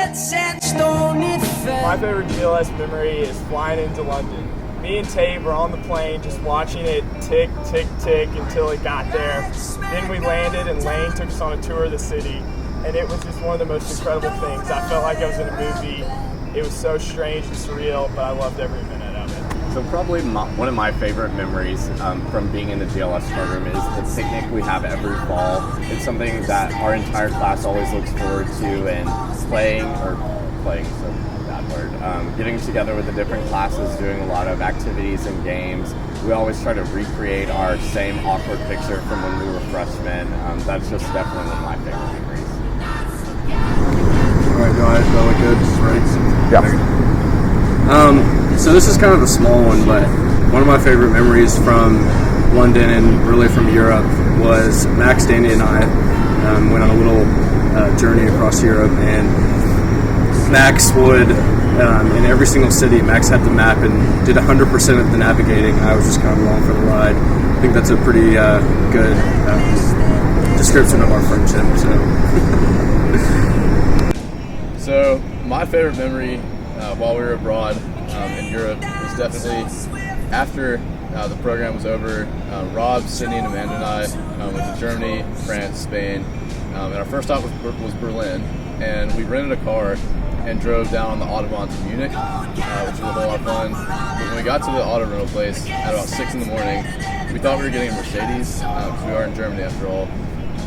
My favorite GLS memory is flying into London. Me and Tate were on the plane just watching it tick, tick, tick until it got there. Then we landed and Lane took us on a tour of the city, and it was just one of the most incredible things. I felt like I was in a movie. It was so strange and surreal, but I loved every minute of it. So probably one of my favorite memories from being in the GLS program is the picnic we have every fall. It's something that our entire class always looks forward to, and getting together with the different classes, doing a lot of activities and games. We always try to recreate our same awkward picture from when we were freshmen. That's just definitely one of my favorite memories. All right, do I look good? Right? Yeah. So this is kind of a small one, but one of my favorite memories from London and really from Europe was Max, Danny, and I went on a little journey across Europe, and Max would, in every single city, Max had the map and did 100% of the navigating. I was just kind of along for the ride. I think that's a pretty good description of our friendship. So my favorite memory while we were abroad in Europe was definitely after the program was over. Rob, Sydney, and Amanda and I went to Germany, France, Spain, and our first stop was Berlin. And we rented a car and drove down on the Autobahn to Munich, which was a whole lot of fun. But when we got to the auto rental place at about 6 in the morning, we thought we were getting a Mercedes, because we are in Germany after all.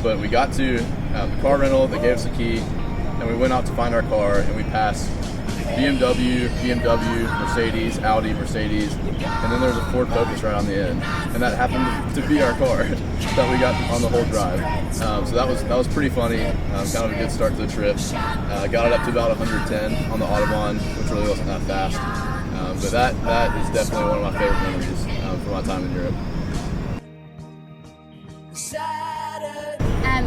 But we got to the car rental, they gave us a key, and we went out to find our car, and we passed BMW, Mercedes, Audi, Mercedes, and then there was a Ford Focus right on the end, and that happened to be our car that we got on the whole drive. So that was pretty funny, kind of a good start to the trip. Got it up to about 110 on the Autobahn, which really wasn't that fast. But that is definitely one of my favorite memories from my time in Europe.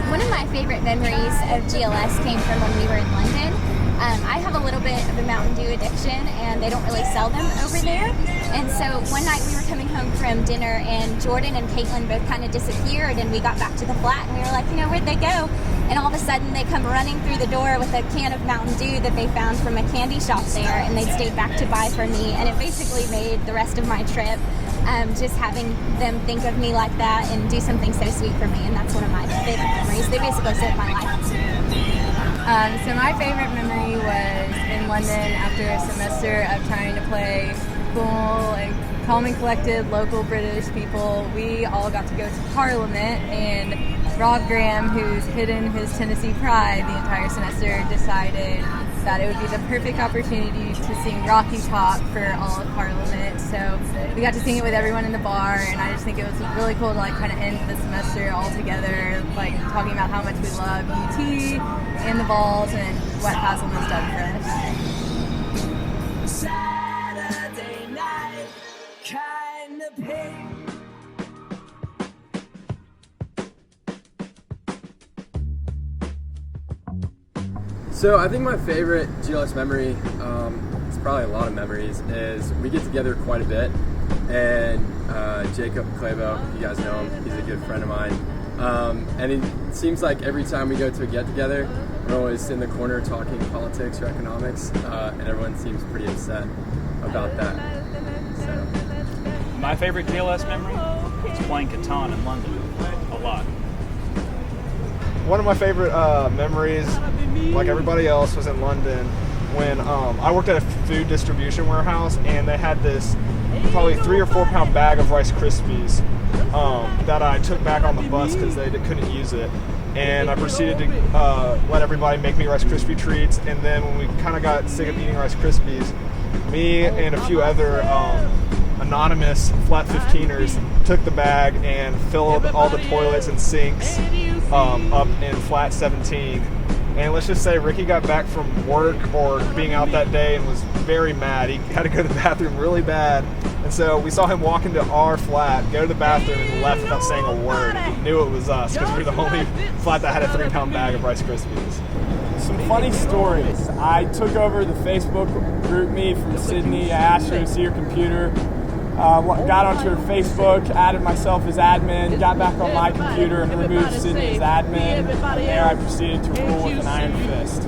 One of my favorite memories of GLS came from when we were in London. I have a little bit of a Mountain Dew addiction, and they don't really sell them over there. And so one night we were coming home from dinner, and Jordan and Caitlin both kind of disappeared, and we got back to the flat, and we were like, where'd they go? And all of a sudden they come running through the door with a can of Mountain Dew that they found from a candy shop there, and they stayed back to buy for me, and it basically made the rest of my trip just having them think of me like that and do something so sweet for me, and that's one of my favorite memories. They basically saved my life. So my favorite memory was in London after a semester of trying to play cool and calm and collected local British people. We all got to go to Parliament, and Rob Graham, who's hidden his Tennessee pride the entire semester, decided that it would be the perfect opportunity to sing Rocky Top for all of Parliament. So we got to sing it with everyone in the bar, and I just think it was really cool to kind of end the semester all together, talking about how much we love UT and the Vols and what Hasselman's done for us. Saturday night, kind of pain. So I think my favorite GLS memory, it's probably a lot of memories, is we get together quite a bit, and Jacob Clavo, you guys know him, he's a good friend of mine, and it seems like every time we go to a get-together, we're always in the corner talking politics or economics, and everyone seems pretty upset about that. So. My favorite GLS memory is playing Catan in London a lot. One of my favorite memories, like everybody else, was in London when I worked at a food distribution warehouse, and they had this probably 3 or 4 pound bag of Rice Krispies that I took back on the bus because they couldn't use it. And I proceeded to let everybody make me Rice Krispie treats, and then when we kind of got sick of eating Rice Krispies, me and a few other anonymous flat 15ers took the bag and filled all the toilets and sinks up in flat 17. And let's just say Ricky got back from work or being out that day and was very mad. He had to go to the bathroom really bad. And so we saw him walk into our flat, go to the bathroom, and left without saying a word. He knew it was us because we were the only flat that had a 3 pound bag of Rice Krispies. Some funny stories. I took over the Facebook group me from Sydney. I asked her to see her computer. Got onto her Facebook, added myself as admin, got back on my computer and removed Sydney as admin. From there I proceeded to rule with an iron fist.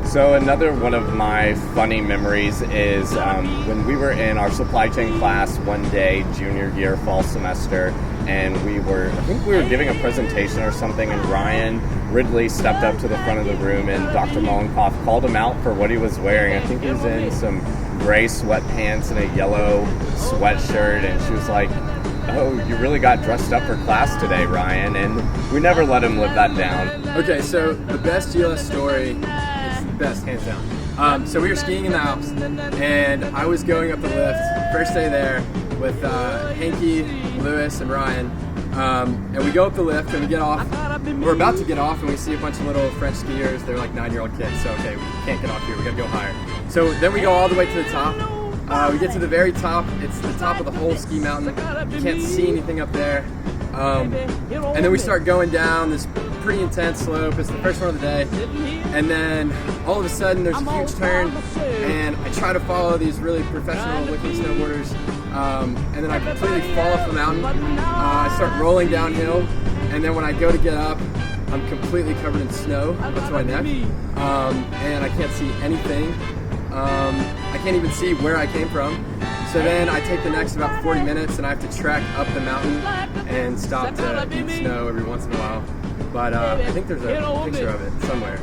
So another one of my funny memories is when we were in our supply chain class one day, junior year, fall semester, and I think we were giving a presentation or something, and Ryan Ridley stepped up to the front of the room, and Dr. Mollenkopf called him out for what he was wearing. I think he was in some gray sweatpants and a yellow sweatshirt, and she was like, "Oh, you really got dressed up for class today, Ryan," and we never let him live that down. Okay, so the best GLS story, it's the best, hands down. So we were skiing in the Alps, and I was going up the lift, first day there, with Hanky, Lewis, and Ryan. And we go up the lift, and we get off. We're about to get off, and we see a bunch of little French skiers. They're like 9-year-old kids, so okay, we can't get off here, we gotta go higher. So then we go all the way to the top. We get to the very top. It's the top of the whole ski mountain. You can't see anything up there. And then we start going down this pretty intense slope. It's the first one of the day. And then all of a sudden there's a huge turn, and I try to follow these really professional looking snowboarders. And then I completely fall off the mountain. I start rolling downhill, and then when I go to get up, I'm completely covered in snow up to my neck. And I can't see anything. I can't even see where I came from. So then I take the next about 40 minutes, and I have to trek up the mountain and stop to eat snow every once in a while. But I think there's a picture of it somewhere.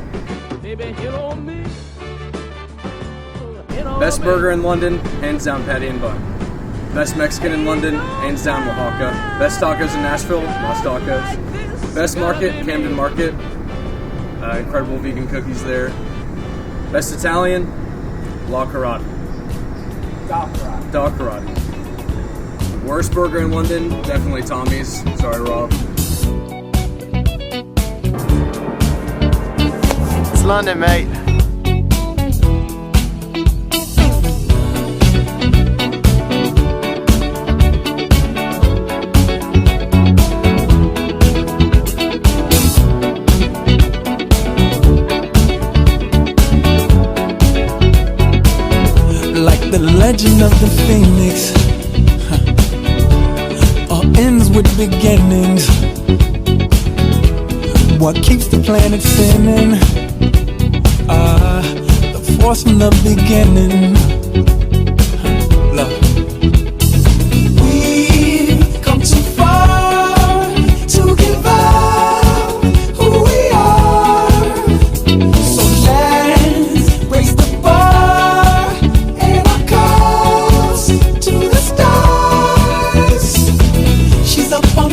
Best burger in London, hands down patty and bun. Best Mexican in London, hands down Oaxaca. Best tacos in Nashville, Los Tacos. Best market, Camden Market. Incredible vegan cookies there. Best Italian, La Carrata. Dog Karate. Worst burger in London, definitely Tommy's. Sorry, Rob. It's London, mate. The legend of the phoenix all ends with beginnings. What keeps the planet spinning? The force from the beginning. Love. We've come too far to give up who we are. So let's raise the bar. She's up all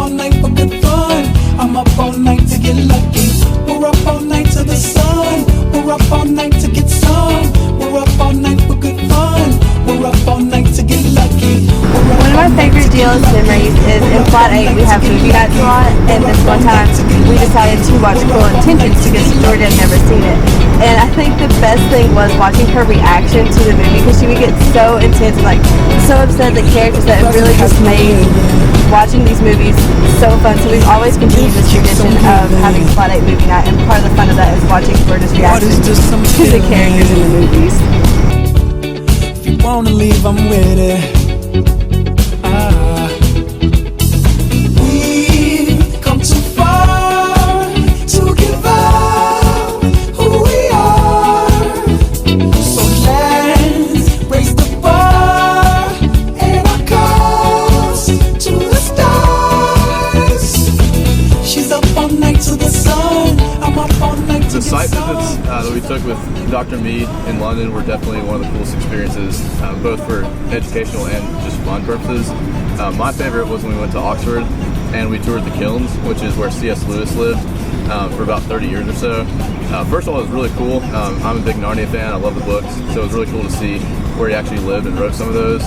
night for good fun. I'm up all night to get lucky. We're up all night to the sun. We're up all night to get some. We're up all night for good fun. We're up all night to get lucky. One of my favorite GLS memories is in Flat 8 we have movie nights a lot, and this one time we decided to watch Cruel Intentions because Georgia had never seen it. And I think the best thing was watching her reaction to the movie, because she would get so intense, like so upset at the characters, that it really just made watching these movies so fun. So we've always continued this tradition of having Flat 8 movie night, and part of the fun of that is watching Georgia's reaction to the characters in the movies. If you wanna leave, I'm with it. We've come too far to give up who we are. So let's raise the bar and our cups to the stars. She's up all night to the sun. I'm up all night to The site sun. visits that we took with Dr. Mead in London were definitely one of the coolest experiences, both for educational and just fun purposes. My favorite was when we went to Oxford and we toured the kilns, which is where C.S. Lewis lived for about 30 years or so. First of all, it was really cool. I'm a big Narnia fan. I love the books, so it was really cool to see where he actually lived and wrote some of those.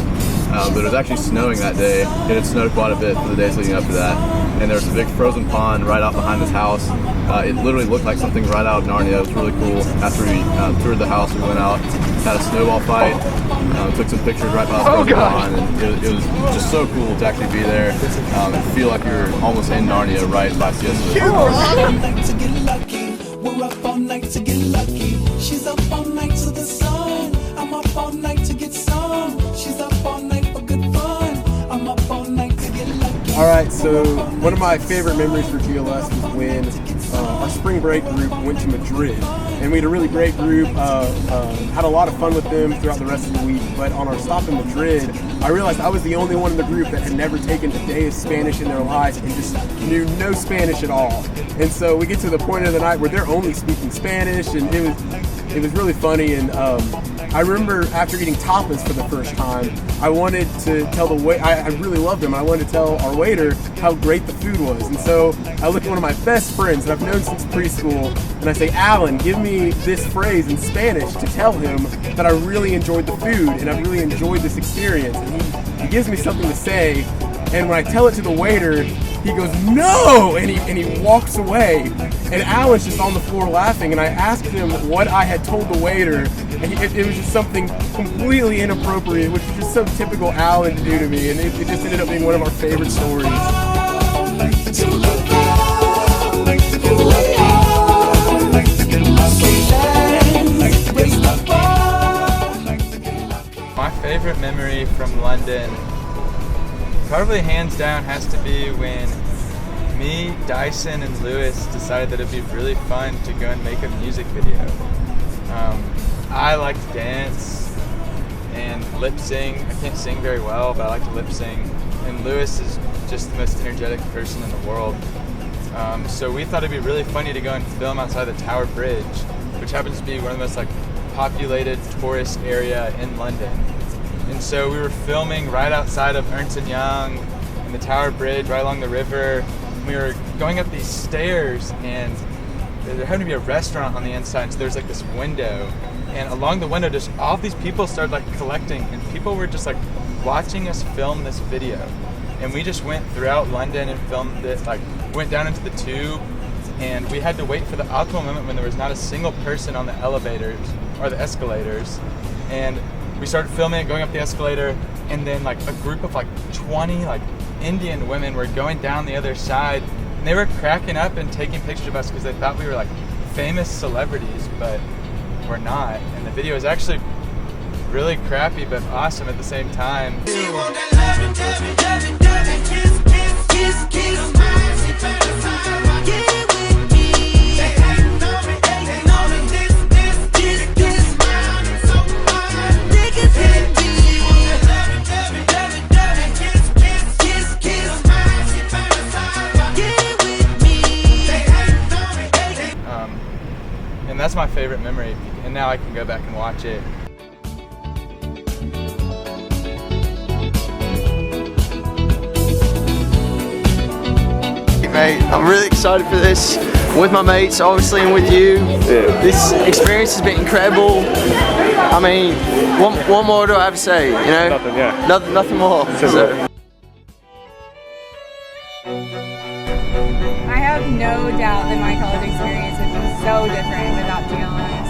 But it was actually snowing that day. It had snowed quite a bit for the days leading up to that. And there was a big frozen pond right out behind his house. It literally looked like something right out of Narnia. It was really cool. After we toured the house, we went out, had a snowball fight, took some pictures right by the frozen pond, and it was just so cool to actually be there and feel like you're almost in Narnia right by C.S. Lewis. We're up all night to get lucky. She's up all night to the sun. I'm up all night to get some. She's up all night for good fun. I'm up all night to get lucky. Alright, so one of my favorite memories for GLS was when our spring break group went to Madrid, and we had a really great group, had a lot of fun with them throughout the rest of the week. But on our stop in Madrid, I realized I was the only one in the group that had never taken a day of Spanish in their lives and just knew no Spanish at all. And so we get to the point of the night where they're only speaking Spanish, and it was really funny. And I remember after eating tapas for the first time, I wanted to tell the waiter, I really loved them, I wanted to tell our waiter how great the food was. And so I looked at one of my best friends that I've known since preschool, and I say, Alan, give me this phrase in Spanish to tell him that I really enjoyed the food and I really enjoyed this experience. And he gives me something to say, and when I tell it to the waiter, he goes, no! And he walks away. And Alan's just on the floor laughing, and I asked him what I had told the waiter, and it was just something completely inappropriate, which is just so typical Alan to do to me, and it just ended up being one of our favorite stories. My favorite memory from London probably hands down has to be when me, Dyson, and Lewis decided that it'd be really fun to go and make a music video. I like to dance and lip sing. I can't sing very well, but I like to lip sing. And Lewis is just the most energetic person in the world. So we thought it'd be really funny to go and film outside the Tower Bridge, which happens to be one of the most populated tourist area in London. And so we were filming right outside of Ernst & Young and the Tower Bridge, right along the river. We were going up these stairs, and there happened to be a restaurant on the inside, so there's this window. And along the window, just all of these people started collecting, and people were just watching us film this video. And we just went throughout London and filmed it, went down into the tube, and we had to wait for the optimal moment when there was not a single person on the elevators or the escalators. And we started filming it, going up the escalator, and then a group of 20 Indian women were going down the other side, and they were cracking up and taking pictures of us because they thought we were famous celebrities, but we're not. And the video is actually really crappy but awesome at the same time. And that's my favorite memory, and now I can go back and watch it. Mate, I'm really excited for this with my mates, obviously, and with you. Yeah. This experience has been incredible. I mean, what more do I have to say? You know, Nothing, yeah. Nothing more. So. I have no doubt that my college experience would be so different without GLS.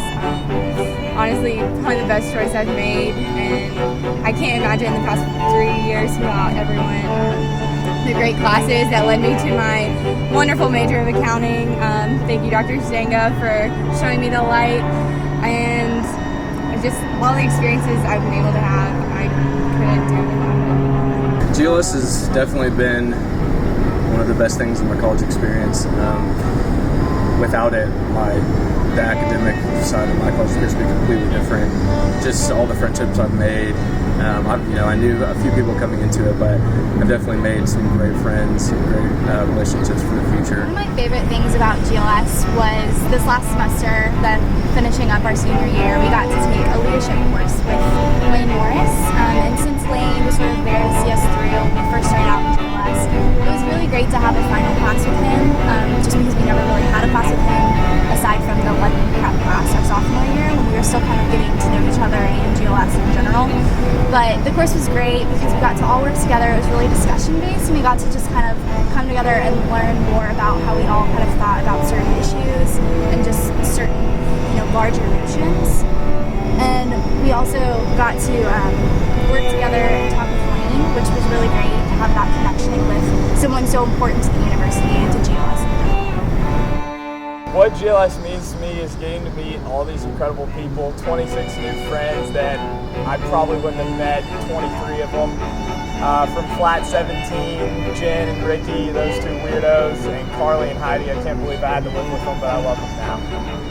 Honestly, probably the best choice I've made, and I can't imagine the past 3 years without everyone. The great classes that led me to my wonderful major of accounting. Thank you, Dr. Zenga, for showing me the light, and just all the experiences I've been able to have. I couldn't do without it. GLS has definitely been one of the best things in my college experience. Without it, the academic side of my college experience would be completely different. Just all the friendships I've made. I knew a few people coming into it, but I've definitely made some great friends, some great relationships for the future. One of my favorite things about GLS was this last semester, finishing up our senior year, we got to take a leadership course with Lane Morris. And since Lane was sort of there to see us through when we first started out in GLS, it was really great to have a final class with him, just because we never really had a class with him aside from the London prep class our sophomore year, when we were still kind of getting to know each other and GLS in general. But the course was great because we got to all work together. It was really discussion-based, and we got to just kind of come together and learn more about how we all kind of thought about certain issues and just certain, larger notions. And we also got to work together and talk with Lane, which was really great to have that connection with someone so important to the university and to GLS. What GLS means to me is getting to meet all these incredible people, 26 new friends that I probably wouldn't have met, 23 of them. from Flat 17, Jen and Ricky, those two weirdos, and Carly and Heidi. I can't believe I had to live with them, but I love them now.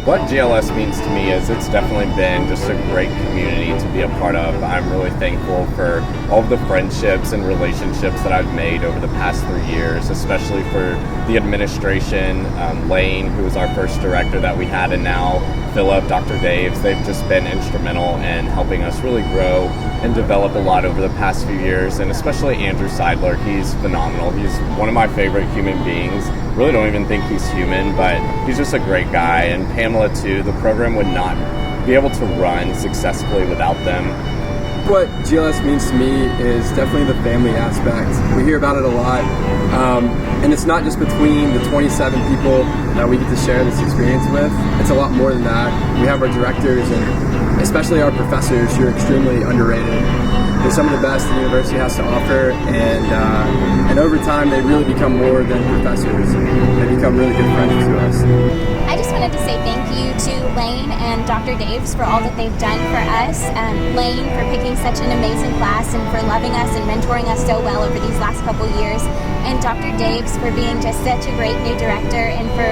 What GLS means to me is it's definitely been just a great community to be a part of. I'm really thankful for all of the friendships and relationships that I've made over the past 3 years, especially for the administration, Lane, who was our first director that we had, and now Philip, Dr. Daves. They've just been instrumental in helping us really grow and develop a lot over the past few years, and especially Andrew Seidler. He's phenomenal. He's one of my favorite human beings. Really don't even think he's human, but he's just a great guy. And Pamela too. The program would not be able to run successfully without them. What GLS means to me is definitely the family aspect. We hear about it a lot, and it's not just between the 27 people that we get to share this experience with. It's a lot more than that. We have our directors and especially our professors who are extremely underrated. They're some of the best the university has to offer, and over time they really become more than professors. They become really good friends to us. I just wanted to say thank you to Lane and Dr. Daves for all that they've done for us. Lane for picking such an amazing class and for loving us and mentoring us so well over these last couple years. And Dr. Daves for being just such a great new director and for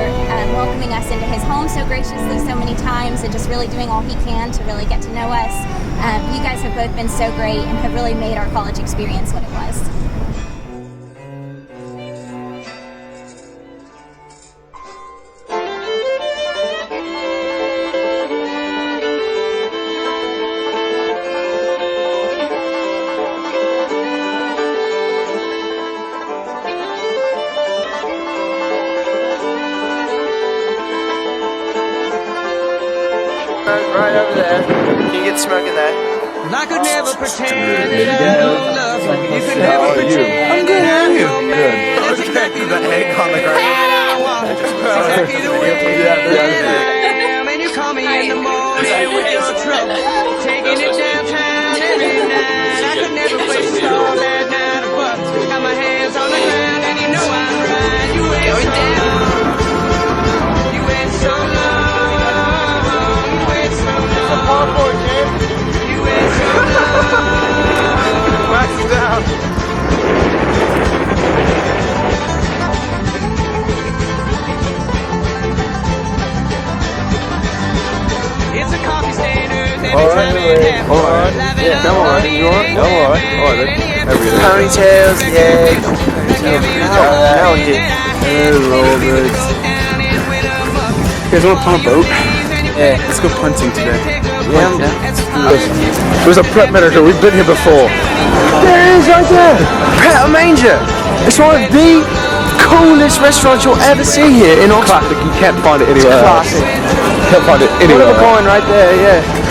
welcoming us into his home so graciously so many times and just really doing all he can to really get to know us. You guys have both been so great and have really made our college experience what it was. Right over there. Can you get smoke in there? I could never pretend that I don't love you. You could never pretend. I'm good, how are you? Good. Okay, the egg on the ground. Exactly the way I am. And you call me in the morning with your truck, taking it downtown every night. I could never waste all that night of bucks. Got my hands on the ground and you know I'm right. You wait so long. You wait so long. You wait so long. You wait so long. Max is down. It's a coffee stainer. Alright, yeah, come on, you want? Come on. Ponytails, yeah. Now we get hello, birds. You guys want to punt a boat? Yeah. Let's go punting today. Yeah, I'm down. There's a prep manager. We've been here before. There it is right there. Pet a Manger. It's one of the coolest restaurants you'll ever see here in Oxford. Classic. You can't find it anywhere else. Classic. Can't find it anywhere. One of a kind right there, yeah.